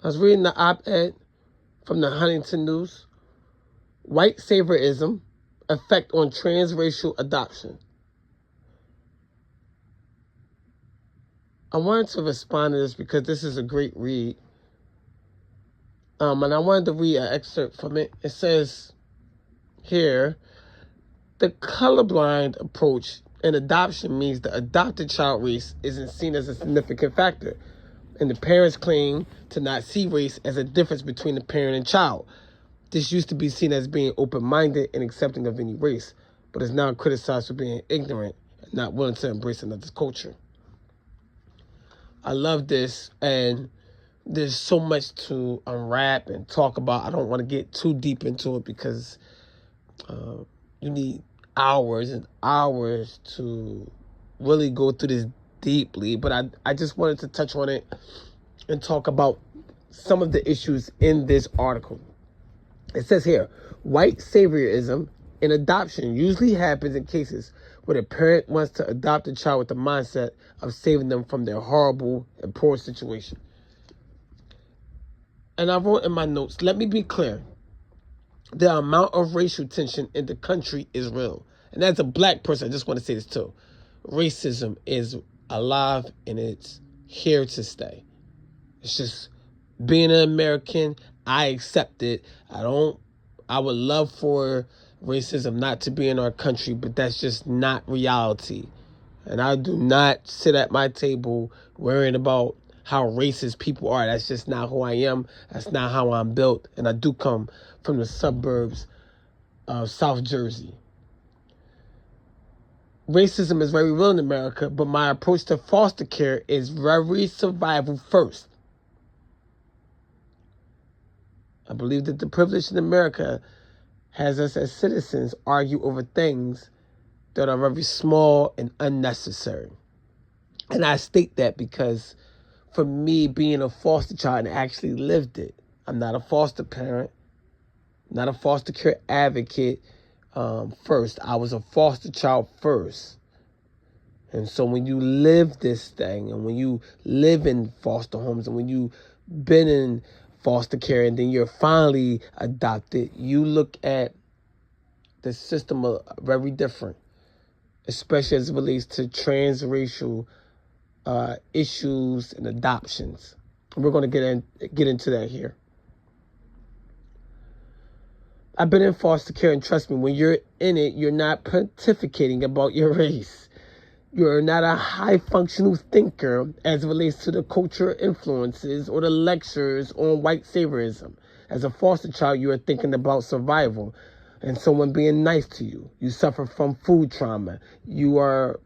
I was reading the op-ed from the Huntington News. White saviorism, effect on transracial adoption. I wanted to respond to this because this is a great read. And I wanted to read an excerpt from it. It says here, the colorblind approach in adoption means the adopted child race isn't seen as a significant factor, and the parents claim to not see race as a difference between the parent and child. This used to be seen as being open-minded and accepting of any race, but is now criticized for being ignorant and not willing to embrace another's culture. I love this, and there's so much to unwrap and talk about. I don't want to get too deep into it because you need hours and hours to really go through this deeply. But I just wanted to touch on it and talk about some of the issues in this article. It says here, white saviorism in adoption usually happens in cases where the parent wants to adopt a child with the mindset of saving them from their horrible and poor situation. And I wrote in my notes, let me be clear. The amount of racial tension in the country is real. And as a black person, I just want to say this too. Racism is alive and it's here to stay. It's just being an American, I accept it. I would love for racism not to be in our country, but that's just not reality. And I do not sit at my table worrying about how racist people are. That's just not who I am. That's not how I'm built. And I do come from the suburbs of South Jersey. Racism is very real in America, but my approach to foster care is very survival first. I believe that the privilege in America has us as citizens argue over things that are very small and unnecessary. And I state that because for me, being a foster child, and actually lived it. I'm not a foster parent, not a foster care advocate first. I was a foster child first. And so when you live this thing, and when you live in foster homes, and when you've been in foster care, and then you're finally adopted, you look at the system very different, especially as it relates to transracial issues and adoptions. We're going to get into that here. I've been in foster care, and trust me, when you're in it, you're not pontificating about your race. You're not a high-functional thinker as it relates to the cultural influences or the lectures on white saviorism. As a foster child, you are thinking about survival and someone being nice to you. You suffer from food trauma. You are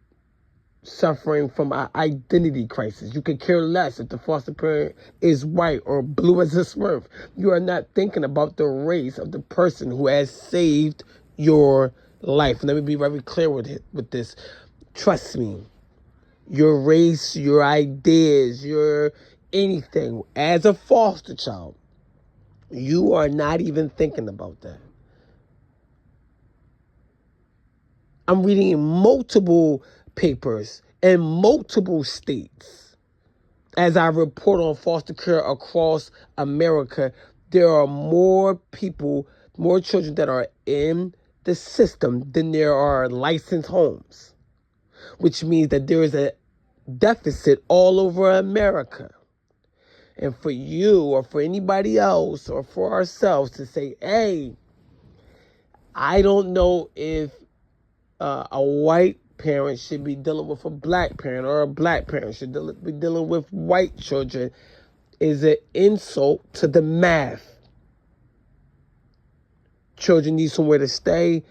suffering from an identity crisis. You could care less if the foster parent is white or blue as a smurf. You are not thinking about the race of the person who has saved your life. Let me be very clear with this. Trust me, your race, your ideas, your anything, as a foster child, you are not even thinking about that. I'm reading multiple papers in multiple states. As I report on foster care across America, there are more people, more children that are in the system than there are licensed homes, which means that there is a deficit all over America. And for you or for anybody else or for ourselves to say, hey, I don't know if a white parent should be dealing with a black parent, or a black parent should be dealing with white children, is an insult to the math. Children need somewhere to stay.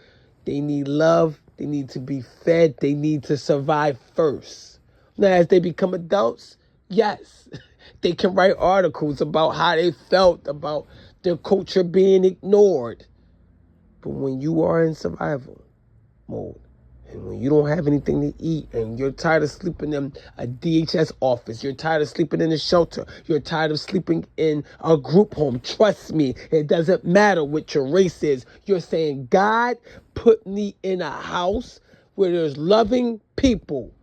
They need love. They need to be fed. They need to survive first. Now, as they become adults, yes, they can write articles about how they felt about their culture being ignored. But when you are in survival mode, and when you don't have anything to eat, and you're tired of sleeping in a DHS office, you're tired of sleeping in a shelter, you're tired of sleeping in a group home, trust me, it doesn't matter what your race is. You're saying, God put me in a house where there's loving people.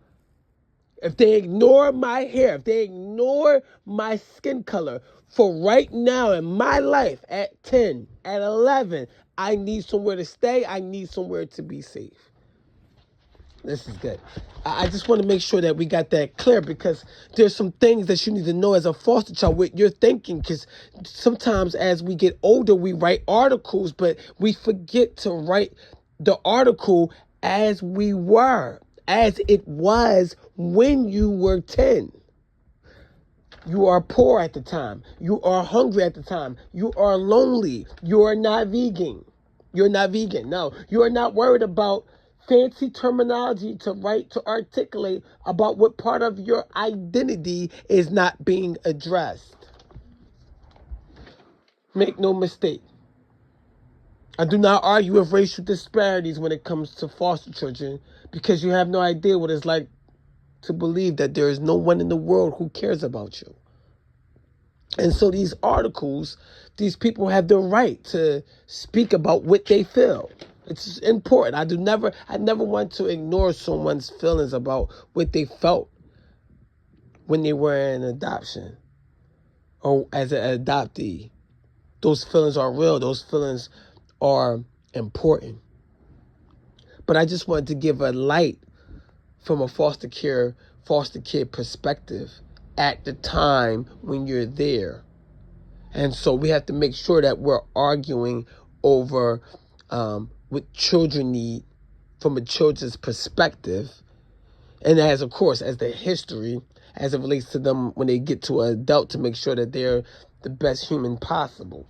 If they ignore my hair, if they ignore my skin color, for right now in my life at 10, at 11, I need somewhere to stay. I need somewhere to be safe. This is good. I just want to make sure that we got that clear, because there's some things that you need to know as a foster child with your thinking, because sometimes as we get older, we write articles, but we forget to write the article as we were, as it was when you were 10. You are poor at the time. You are hungry at the time. You are lonely. You are not vegan. You're not vegan. No, you are not worried about fancy terminology to write, to articulate about what part of your identity is not being addressed. Make no mistake. I do not argue with racial disparities when it comes to foster children, because you have no idea what it's like to believe that there is no one in the world who cares about you. And so these articles, these people have the right to speak about what they feel. It's important. I never want to ignore someone's feelings about what they felt when they were in adoption or as an adoptee. Those feelings are real. Those feelings are important. But I just wanted to give a light from a foster kid perspective at the time when you're there. And so we have to make sure that we're arguing over what children need from a children's perspective. And as, of course, as the history, as it relates to them when they get to an adult, to make sure that they're the best human possible.